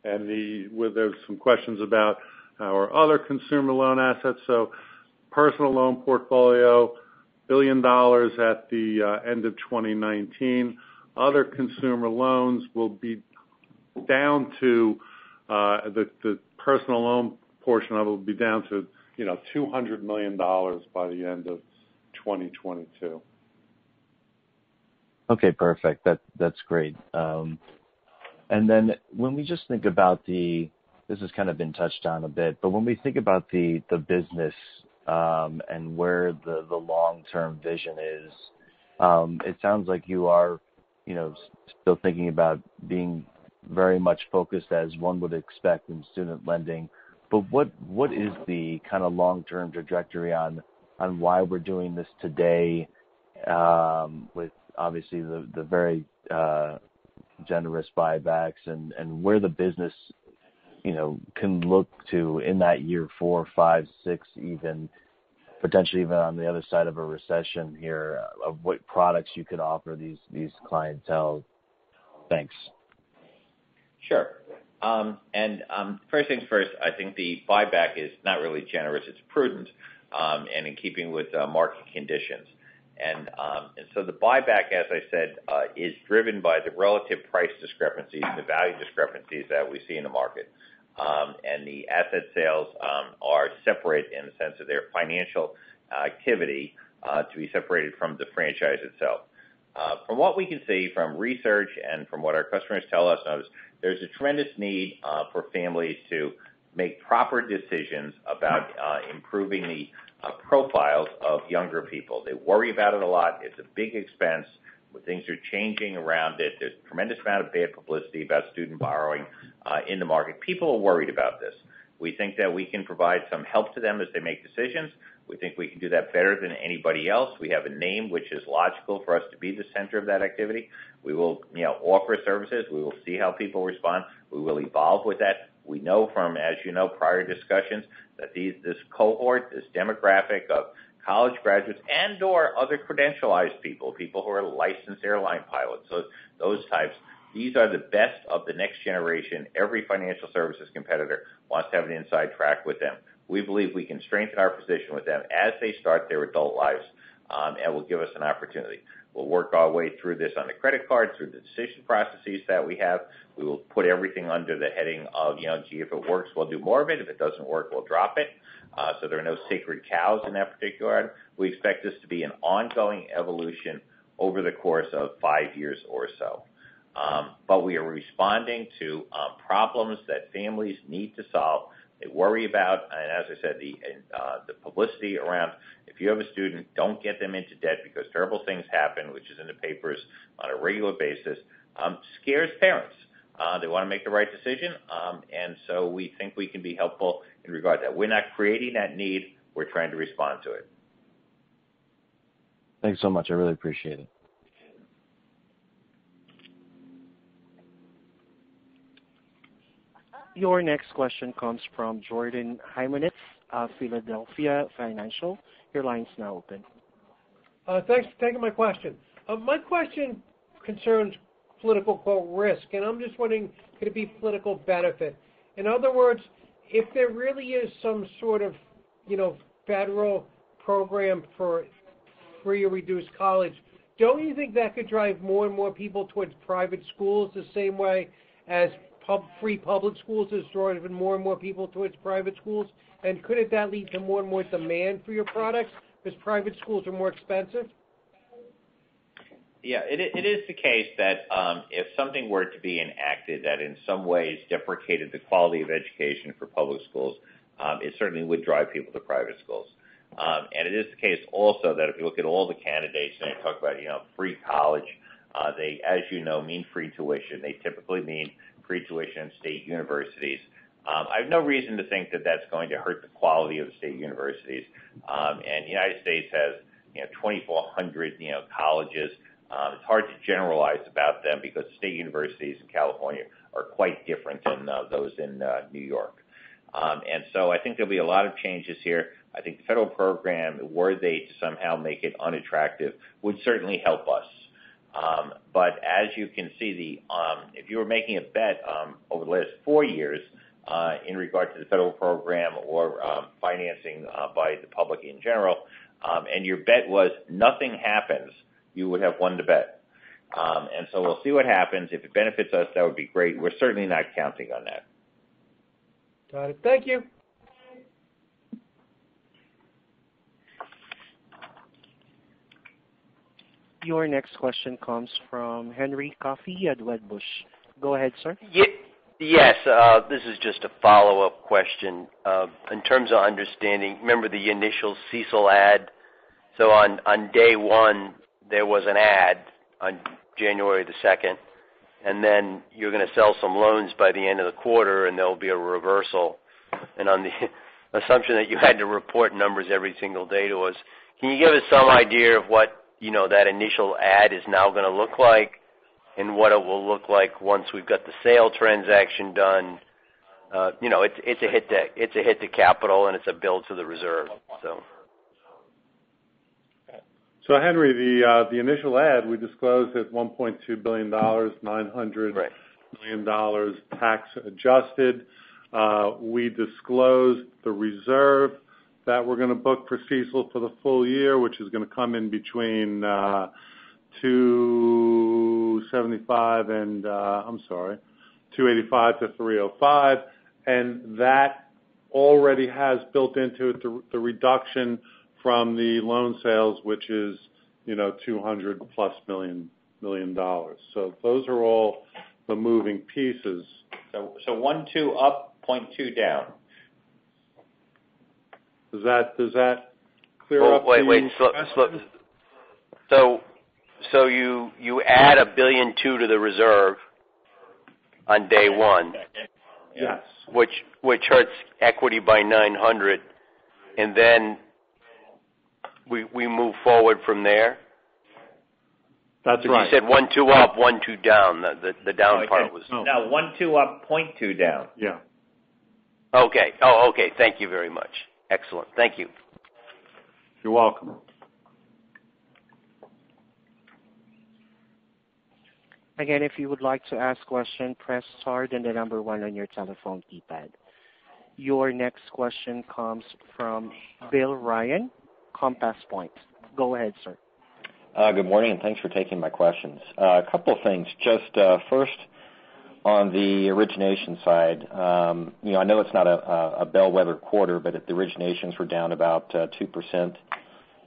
And there's some questions about our other consumer loan assets. So personal loan portfolio, $1 billion at the end of 2019. Other consumer loans will be down to the personal loan portion of it will be down to $200 million by the end of 2022. Okay, perfect. That's great. And then when we just think about this has kind of been touched on a bit, but when we think about the business and where the long-term vision is, it sounds like you are, still thinking about being very much focused as one would expect in student lending. But what is the kind of long-term trajectory on why we're doing this today, with obviously the very generous buybacks and where the business can look to in that year 4, 5, 6, even potentially even on the other side of a recession here, of what products you could offer these clientele? Thanks. Sure. First things first, I think the buyback is not really generous, it's prudent, and in keeping with market conditions. And so the buyback, as I said, is driven by the relative price discrepancies, the value discrepancies that we see in the market. And the asset sales are separate in the sense of their financial activity to be separated from the franchise itself. From what we can see from research and from what our customers tell us, there's a tremendous need for families to make proper decisions about improving the profiles of younger people. They worry about it a lot. It's a big expense. Things are changing around it. There's a tremendous amount of bad publicity about student borrowing in the market. People are worried about this. We think that we can provide some help to them as they make decisions. We think we can do that better than anybody else. We have a name which is logical for us to be the center of that activity. We will, offer services. We will see how people respond. We will evolve with that. We know from, as you know, prior discussions that this cohort, this demographic of college graduates and or other credentialized people who are licensed airline pilots, so those types, these are the best of the next generation. Every financial services competitor wants to have an inside track with them. We believe we can strengthen our position with them as they start their adult lives, and will give us an opportunity. We'll work our way through this on the credit card, through the decision processes that we have. We will put everything under the heading of, gee, if it works, we'll do more of it. If it doesn't work, we'll drop it. So there are no sacred cows in that particular item. We expect this to be an ongoing evolution over the course of 5 years or so. But we are responding to problems that families need to solve. They worry about, and as I said, the publicity around, if you have a student, don't get them into debt because terrible things happen, which is in the papers on a regular basis, scares parents. They want to make the right decision, and so we think we can be helpful in regard to that. We're not creating that need. We're trying to respond to it. Thanks so much. I really appreciate it. Your next question comes from Jordan Hymanitz of Philadelphia Financial. Your line's now open. Thanks for taking my question. My question concerns political, quote, risk, and I'm just wondering, could it be political benefit? In other words, if there really is some sort of, federal program for free or reduced college, don't you think that could drive more and more people towards private schools the same way as free public schools is driving more and more people towards private schools? And couldn't that lead to more and more demand for your products because private schools are more expensive? Yeah, it is the case that if something were to be enacted that in some ways deprecated the quality of education for public schools, it certainly would drive people to private schools. And it is the case also that if you look at all the candidates and they talk about, free college, they, as you know, mean free tuition. They typically mean free tuition in state universities. I have no reason to think that that's going to hurt the quality of the state universities. And the United States has, 2,400, colleges. It's hard to generalize about them because state universities in California are quite different than those in New York. And so I think there'll be a lot of changes here. I think the federal program, were they to somehow make it unattractive, would certainly help us. But as you can see, if you were making a bet over the last 4 years in regard to the federal program or financing by the public in general, and your bet was nothing happens, you would have won the bet. And so we'll see what happens. If it benefits us, that would be great. We're certainly not counting on that. Got it. Thank you. Your next question comes from Henry Coffey at Wedbush. Go ahead, sir. Yes, this is just a follow-up question. In terms of understanding, remember the initial CECL ad? So on day one, there was an ad on January the 2nd, and then you're going to sell some loans by the end of the quarter, and there will be a reversal. And on the assumption that you had to report numbers every single day to us, can you give us some idea of what that initial ad is now going to look like, and what it will look like once we've got the sale transaction done? It's a hit to capital, and it's a build to the reserve. So Henry, the initial ad we disclosed at $1.2 billion, $900 million tax adjusted. We disclosed the reserve that we're going to book for CECL for the full year, which is going to come in between 275 and 285 to 305, and that already has built into it the reduction from the loan sales, which is $200+ million. So those are all the moving pieces. So 1.2 up, 0.2 down. Does that clear up? Wait. So you add $1.2 billion to the reserve on day one. Yes. Which hurts equity by $900, and then we move forward from there. That's right. You said 1.2 up, 1.2 down. The down part was no 1.2 up, 0.2 down. Yeah. Okay. Oh, okay. Thank you very much. Excellent. Thank you. You're welcome. Again, if you would like to ask a question, press star then the number 1 on your telephone keypad. Your next question comes from Bill Ryan, Compass Point. Go ahead, sir. Good morning, and thanks for taking my questions. A couple of things. Just first, on the origination side, I know it's not a bellwether quarter, but if the originations were down about 2%,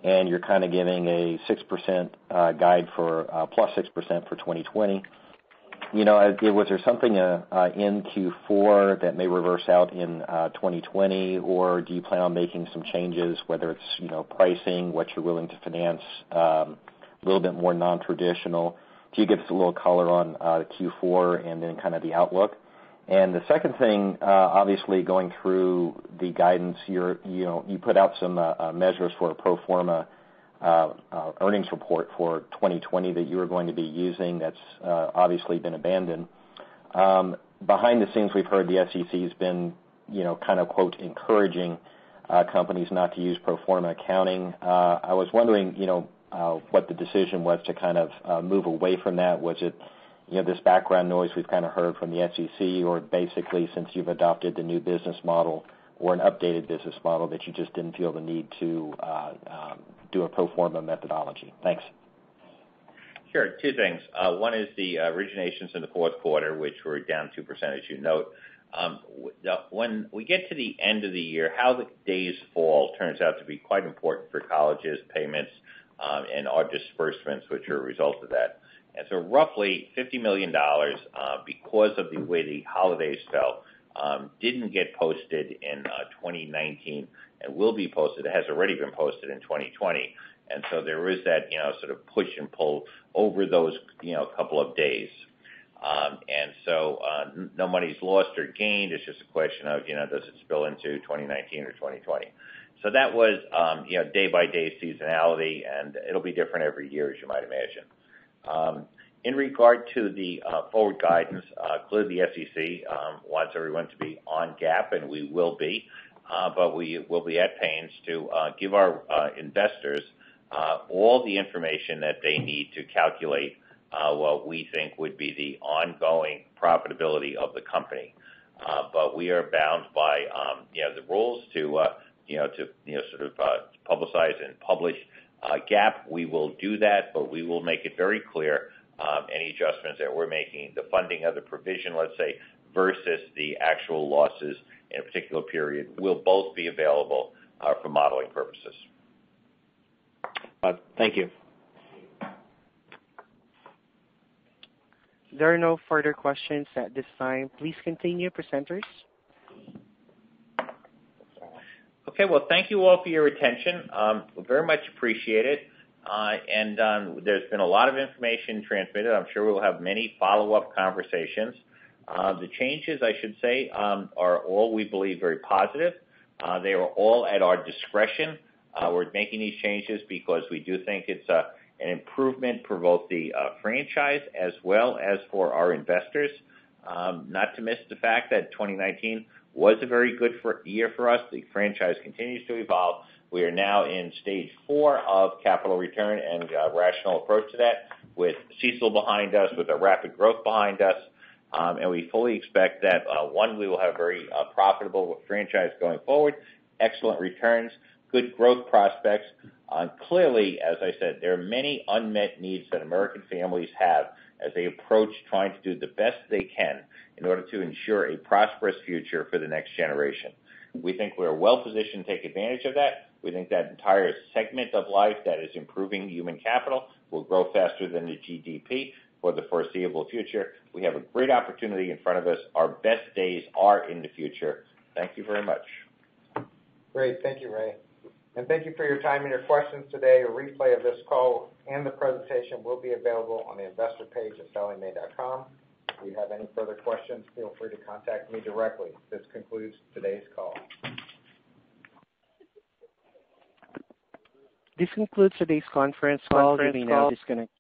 and you're kind of giving a 6% guide for plus 6% for 2020. Was there something in Q4 that may reverse out in 2020, or do you plan on making some changes, whether it's pricing, what you're willing to finance, a little bit more non-traditional? Can you give us a little color on Q4 and then kind of the outlook? And the second thing, obviously going through the guidance, you put out some measures for a pro forma earnings report for 2020 that you were going to be using. That's obviously been abandoned. Behind the scenes, we've heard the SEC has been, kind of quote, encouraging companies not to use pro forma accounting. I was wondering, what the decision was to kind of move away from that. Was it this background noise we've kind of heard from the SEC, or basically since you've adopted the new business model or an updated business model that you just didn't feel the need to do a pro forma methodology? Thanks. Sure. Two things. One is the originations in the fourth quarter, which were down 2%, as you note. When we get to the end of the year, how the days fall turns out to be quite important for colleges, payments, and our disbursements, which are a result of that. And so roughly $50 million, because of the way the holidays fell, didn't get posted in 2019 and will be posted. It has already been posted in 2020. And so there is that, sort of push and pull over those, couple of days. And so no money's lost or gained. It's just a question of, does it spill into 2019 or 2020? So that was, day-by-day seasonality, and it'll be different every year, as you might imagine. In regard to the forward guidance, clearly the SEC wants everyone to be on GAAP, and we will be, but we will be at pains to give our investors all the information that they need to calculate what we think would be the ongoing profitability of the company. But we are bound by the rules to sort of publicize and publish GAAP. We will do that, but we will make it very clear any adjustments that we're making, the funding of the provision, let's say, versus the actual losses in a particular period will both be available for modeling purposes. Thank you. There are no further questions at this time. Please continue, presenters. Okay, well, thank you all for your attention. We very much appreciate it. And there's been a lot of information transmitted. I'm sure we'll have many follow-up conversations. The changes, I should say, are all, we believe, very positive. They are all at our discretion. We're making these changes because we do think it's an improvement for both the franchise as well as for our investors. Not to miss the fact that 2019 was a very good year for us. The franchise continues to evolve. We are now in stage 4 of capital return and rational approach to that, with CECL behind us, with a rapid growth behind us. And we fully expect that, one, we will have a very profitable franchise going forward, excellent returns, good growth prospects. Clearly, as I said, there are many unmet needs that American families have as they approach trying to do the best they can in order to ensure a prosperous future for the next generation. We think we're well positioned to take advantage of that. We think that entire segment of life that is improving human capital will grow faster than the GDP for the foreseeable future. We have a great opportunity in front of us. Our best days are in the future. Thank you very much. Great. Thank you, Ray. And thank you for your time and your questions today. A replay of this call and the presentation will be available on the investor page at SallieMae.com. If you have any further questions, feel free to contact me directly. This concludes today's call. This concludes today's conference call. You may now disconnect.